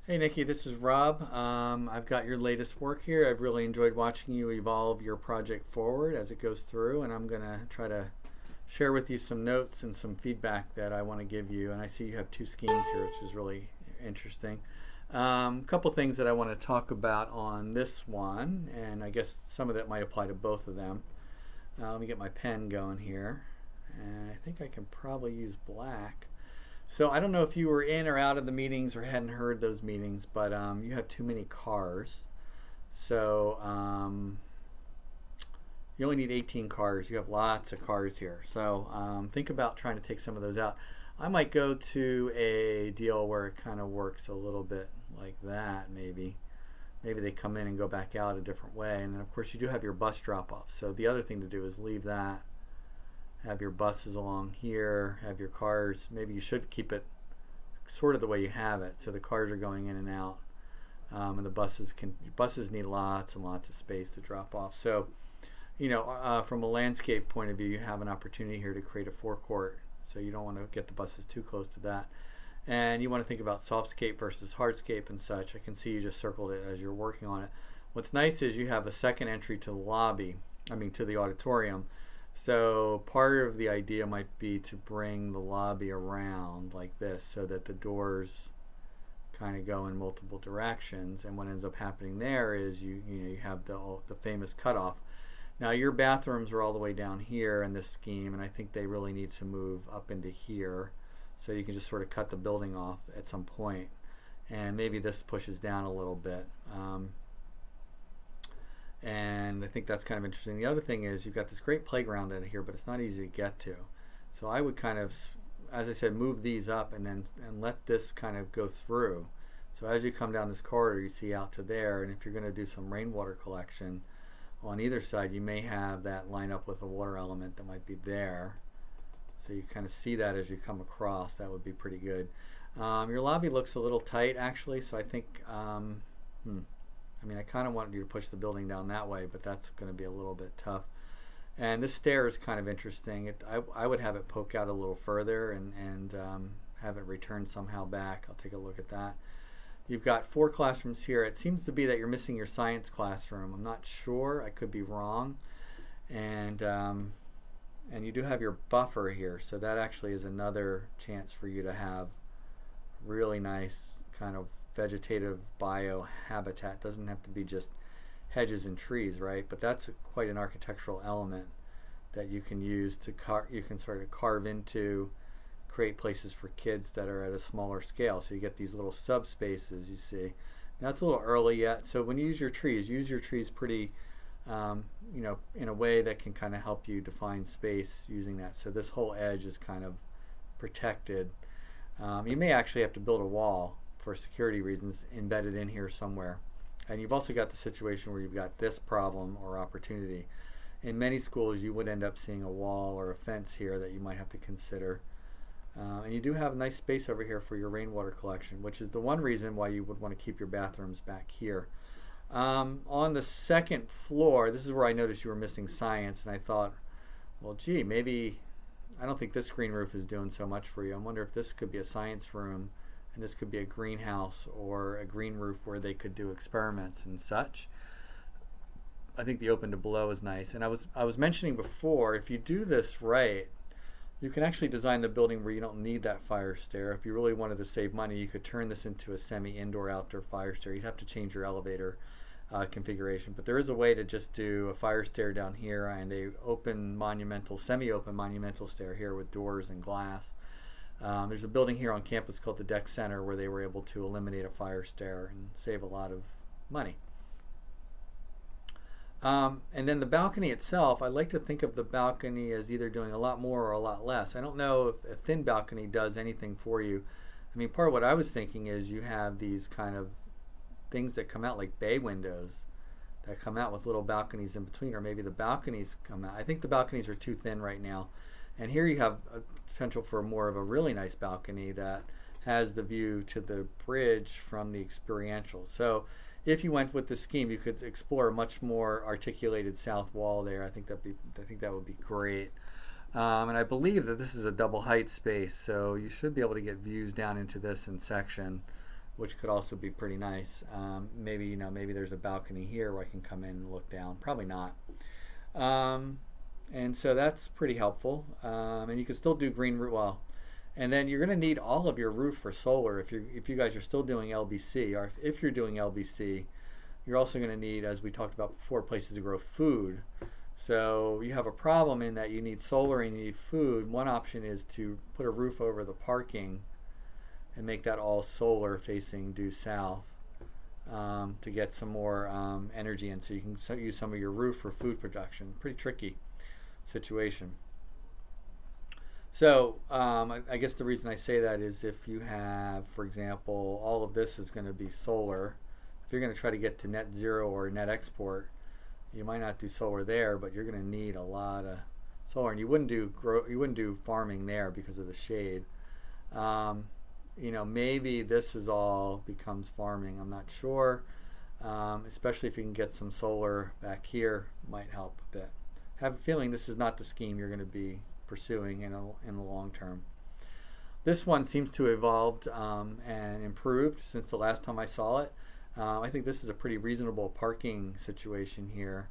Hey Nikki, this is Rob. I've got your latest work here. I've really enjoyed watching you evolve your project forward as it goes through, and I'm going to try to share with you some notes and some feedback that I want to give you. And I see you have two schemes here, which is really interesting. A couple things that I want to talk about on this one, and I guess some of that might apply to both of them. Let me get my pen going here, and I think I can probably use black. So I don't know if you were in or out of the meetings or hadn't heard those meetings, but you have too many cars. So you only need 18 cars. You have lots of cars here. So think about trying to take some of those out. I might go to a deal where it kind of works a little bit like that, maybe. Maybe they come in and go back out a different way. And then, of course, you do have your bus drop off. So the other thing to do is leave that, have your buses along here, have your cars. Maybe you should keep it sort of the way you have it, so the cars are going in and out, and the buses need lots and lots of space to drop off. So, from a landscape point of view, you have an opportunity here to create a forecourt. So you don't want to get the buses too close to that, and you want to think about softscape versus hardscape and such. I can see you just circled it as you're working on it. What's nice is you have a second entry to the lobby. I mean, to the auditorium. So part of the idea might be to bring the lobby around like this so that the doors kind of go in multiple directions, and what ends up happening there is you have the famous cutoff. Now your bathrooms are all the way down here in this scheme, and I think they really need to move up into here, so you can just sort of cut the building off at some point, and maybe this pushes down a little bit. And I think that's kind of interesting. The other thing is you've got this great playground in here, but it's not easy to get to. So I would kind of, as I said, move these up and let this kind of go through. So as you come down this corridor, you see out to there, and if you're going to do some rainwater collection on either side, you may have that line up with a water element that might be there. So you kind of see that as you come across. That would be pretty good. Your lobby looks a little tight, actually, so I think, I mean, I kind of wanted you to push the building down that way, but that's going to be a little bit tough. And this stair is kind of interesting. I would have it poke out a little further and have it return somehow back. I'll take a look at that. You've got 4 classrooms here. It seems to be that you're missing your science classroom. I'm not sure. I could be wrong. And you do have your buffer here, so that actually is another chance for you to have really nice kind of vegetative biohabitat. Doesn't have to be just hedges and trees, right? But that's quite an architectural element that you can use to you can sort of carve into, create places for kids that are at a smaller scale. So you get these little subspaces, you see. Now it's a little early yet, so when you use your trees pretty, in a way that can kind of help you define space using that. So this whole edge is kind of protected. You may actually have to build a wall for security reasons embedded in here somewhere. And you've also got the situation where you've got this problem or opportunity. In many schools, you would end up seeing a wall or a fence here that you might have to consider. And you do have a nice space over here for your rainwater collection, which is the one reason why you would want to keep your bathrooms back here. On the second floor, this is where I noticed you were missing science, and I thought, well, gee, maybe I don't think this green roof is doing so much for you. I wonder if this could be a science room, and this could be a greenhouse or a green roof where they could do experiments and such. I think the open to below is nice. And I was mentioning before, if you do this right, you can actually design the building where you don't need that fire stair. If you really wanted to save money, you could turn this into a semi-indoor outdoor fire stair. You'd have to change your elevator configuration, but there is a way to just do a fire stair down here and a open monumental, semi-open monumental stair here with doors and glass. There's a building here on campus called the Deck Center where they were able to eliminate a fire stair and save a lot of money. And then the balcony itself, I like to think of the balcony as either doing a lot more or a lot less. I don't know if a thin balcony does anything for you. I mean, part of what I was thinking is you have these kind of things that come out like bay windows that come out with little balconies in between, or maybe the balconies come out. I think the balconies are too thin right now. And here you have a potential for more of a really nice balcony that has the view to the bridge from the experiential. So if you went with the scheme, you could explore a much more articulated south wall there. I think that would be great. And I believe that this is a double height space, so you should be able to get views down into this in section. which could also be pretty nice. Maybe, you know, maybe there's a balcony here where I can come in and look down. Probably not. Um, and so that's pretty helpful. And you can still do green roof. Well, and then you're going to need all of your roof for solar if you guys are still doing LBC, or if you're doing LBC, you're also going to need, as we talked about before, places to grow food. So you have a problem in that you need solar and you need food. One option is to put a roof over the parking and make that all solar facing due south, to get some more energy in, so you can use some of your roof for food production. Pretty tricky situation. So I guess the reason I say that is if you have, for example, all of this is going to be solar. If you're going to try to get to net zero or net export, you might not do solar there, but you're going to need a lot of solar, and you wouldn't do farming there because of the shade. You know, maybe this is all becomes farming. I'm not sure. Especially if you can get some solar back here, might help a bit. I have a feeling this is not the scheme you're going to be pursuing in the long term. This one seems to have evolved and improved since the last time I saw it. I think this is a pretty reasonable parking situation here.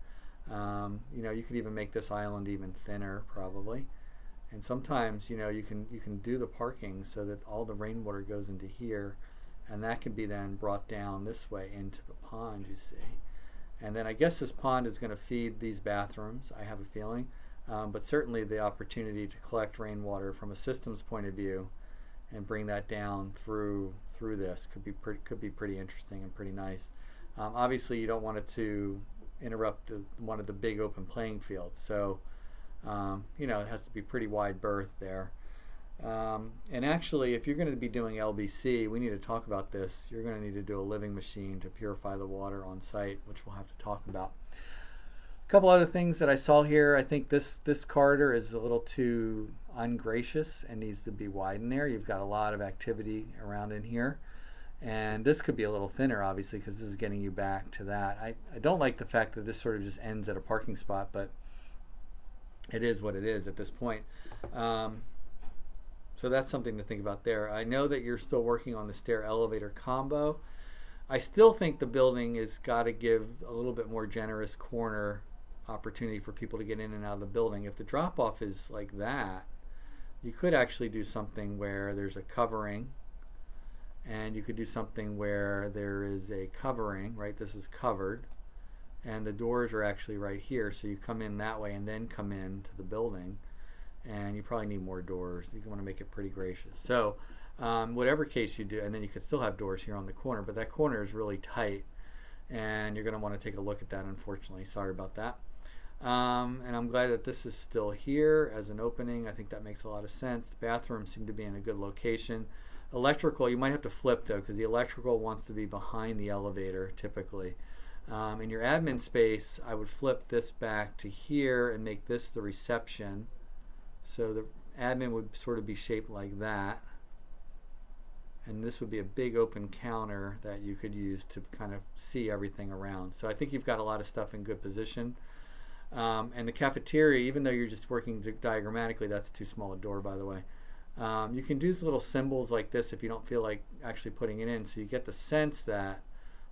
You know, you could even make this island even thinner probably. And sometimes, you know, you can do the parking so that all the rainwater goes into here, and that can be then brought down this way into the pond, you see. And then I guess this pond is going to feed these bathrooms, I have a feeling. But certainly the opportunity to collect rainwater from a systems point of view and bring that down through this could be pretty interesting and pretty nice. Obviously, you don't want it to interrupt one of the big open playing fields, so you know, it has to be pretty wide berth there. And actually, if you're going to be doing LBC, we need to talk about this. You're going to need to do a living machine to purify the water on site, which we'll have to talk about. A couple other things that I saw here. I think this corridor is a little too ungracious and needs to be widened there. You've got a lot of activity around in here. And this could be a little thinner, obviously, because this is getting you back to that. I don't like the fact that this sort of just ends at a parking spot, but it is what it is at this point. So that's something to think about there. I know that you're still working on the stair elevator combo. I still think the building has got to give a little bit more generous corner opportunity for people to get in and out of the building. If the drop off is like that, you could actually do something where there's a covering, and you could do something where there is a covering, right? This is covered, and the doors are actually right here, so you come in that way and then come in to the building, and you probably need more doors. You want to make it pretty gracious. So whatever case you do, and then you could still have doors here on the corner, but that corner is really tight, and you're going to want to take a look at that, unfortunately. Sorry about that. And I'm glad that this is still here as an opening. I think that makes a lot of sense. The bathrooms seem to be in a good location. Electrical, you might have to flip though, because the electrical wants to be behind the elevator typically. In your admin space, I would flip this back to here and make this the reception. So the admin would sort of be shaped like that. And this would be a big open counter that you could use to kind of see everything around. So I think you've got a lot of stuff in good position. And the cafeteria, even though you're just working diagrammatically, that's too small a door, by the way. You can do little symbols like this if you don't feel like actually putting it in, so you get the sense that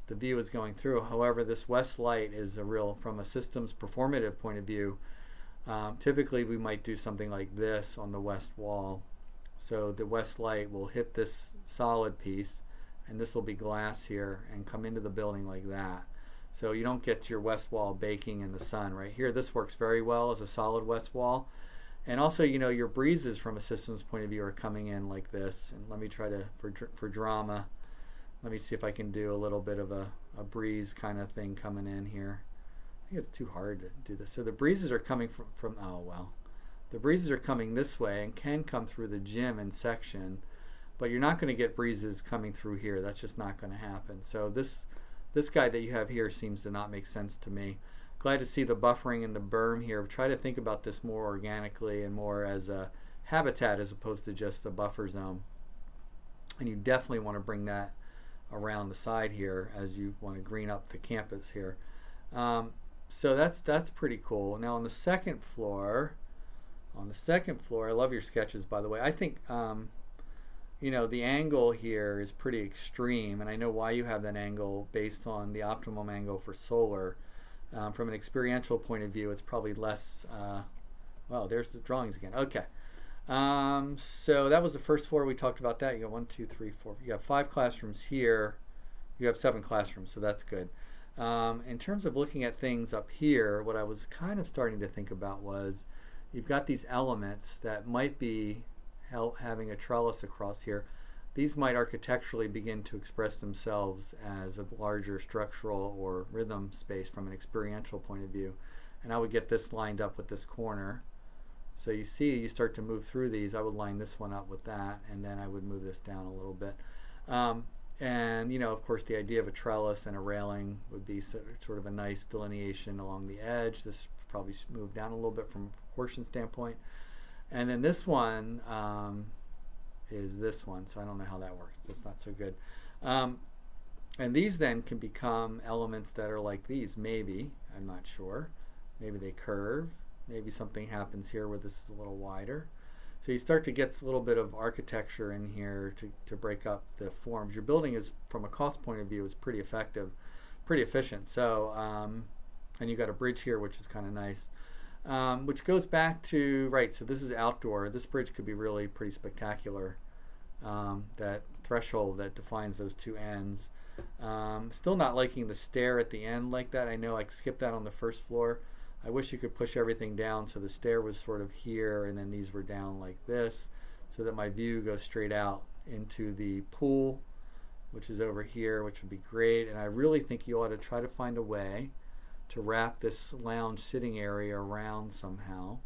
the view is going through. However, this west light is a real, from a systems performative point of view, typically we might do something like this on the west wall. So the west light will hit this solid piece, and this will be glass here, and come into the building like that. So you don't get your west wall baking in the sun right here. This works very well as a solid west wall. And also, you know, your breezes from a systems point of view are coming in like this. And let me try to, for drama, let me see if I can do a little bit of a breeze kind of thing coming in here. I think it's too hard to do this. So the breezes are coming from oh, well. The breezes are coming this way and can come through the gym and section, but you're not going to get breezes coming through here. That's just not going to happen. So this guy that you have here seems to not make sense to me. Glad to see the buffering and the berm here. Try to think about this more organically and more as a habitat as opposed to just a buffer zone. And you definitely want to bring that around the side here as you want to green up the campus here. So that's pretty cool. Now on the second floor, I love your sketches, by the way. I think the angle here is pretty extreme, and I know why you have that angle based on the optimum angle for solar. From an experiential point of view, it's probably less. Well, there's the drawings again. Okay. So that was the first floor. We talked about that. You got 1, 2, 3, 4. You have 5 classrooms here. You have 7 classrooms, so that's good. In terms of looking at things up here, what I was kind of starting to think about was you've got these elements that might be having a trellis across here. These might architecturally begin to express themselves as a larger structural or rhythm space from an experiential point of view. And I would get this lined up with this corner. So you see, you start to move through these. I would line this one up with that, and then I would move this down a little bit. And of course, the idea of a trellis and a railing would be sort of a nice delineation along the edge. This probably move down a little bit from a proportion standpoint. And then this one is this one, so I don't know how that works. That's not so good. And these then can become elements that are like these, maybe. I'm not sure. Maybe they curve. Maybe something happens here where this is a little wider. So you start to get a little bit of architecture in here to break up the forms. Your building is, from a cost point of view, is pretty effective, pretty efficient. So, and you got a bridge here, which is kind of nice. Which goes back to, right, so this is outdoor. This bridge could be really pretty spectacular. That threshold that defines those two ends. Still not liking the stair at the end like that. I know I skipped that on the first floor. I wish you could push everything down so the stair was sort of here and then these were down like this so that my view goes straight out into the pool, which is over here, which would be great. And I really think you ought to try to find a way to wrap this lounge sitting area around somehow,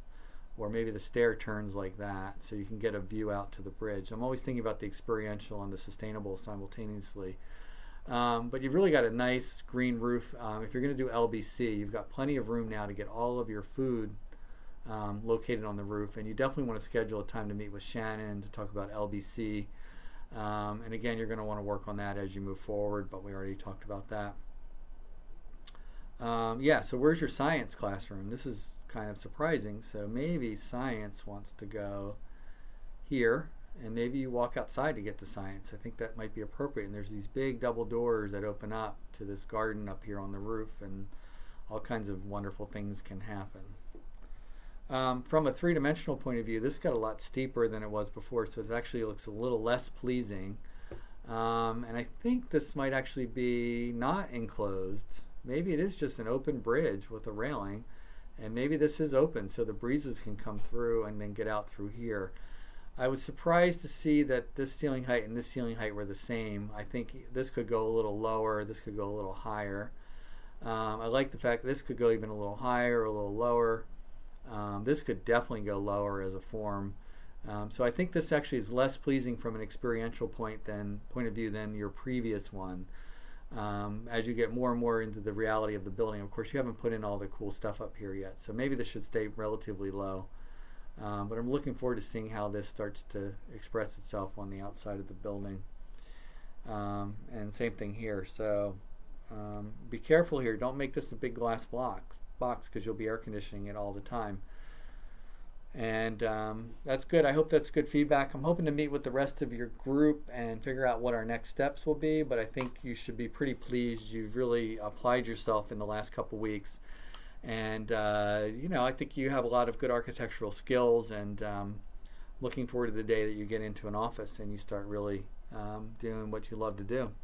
or maybe the stair turns like that so you can get a view out to the bridge. I'm always thinking about the experiential and the sustainable simultaneously. But you've really got a nice green roof. If you're going to do LBC, you've got plenty of room now to get all of your food located on the roof, and you definitely want to schedule a time to meet with Shannon to talk about LBC. And again, you're going to want to work on that as you move forward, but we already talked about that. Yeah, so where's your science classroom? This is kind of surprising. So maybe science wants to go here, and maybe you walk outside to get to science. I think that might be appropriate. And there's these big double doors that open up to this garden up here on the roof, and all kinds of wonderful things can happen. From a three-dimensional point of view, this got a lot steeper than it was before, so it actually looks a little less pleasing. And I think this might actually be not enclosed. Maybe it is just an open bridge with a railing, and maybe this is open so the breezes can come through and then get out through here. I was surprised to see that this ceiling height and this ceiling height were the same. I think this could go a little lower, this could go a little higher. I like the fact that this could go even a little higher or a little lower. This could definitely go lower as a form. So I think this actually is less pleasing from an experiential point of view than your previous one. As you get more and more into the reality of the building, of course you haven't put in all the cool stuff up here yet, so maybe this should stay relatively low. But I'm looking forward to seeing how this starts to express itself on the outside of the building. And same thing here. So be careful here. Don't make this a big glass box because you'll be air conditioning it all the time. And that's good. I hope that's good feedback. I'm hoping to meet with the rest of your group and figure out what our next steps will be, but I think you should be pretty pleased. You've really applied yourself in the last couple weeks. And I think you have a lot of good architectural skills, and looking forward to the day that you get into an office and you start really doing what you love to do.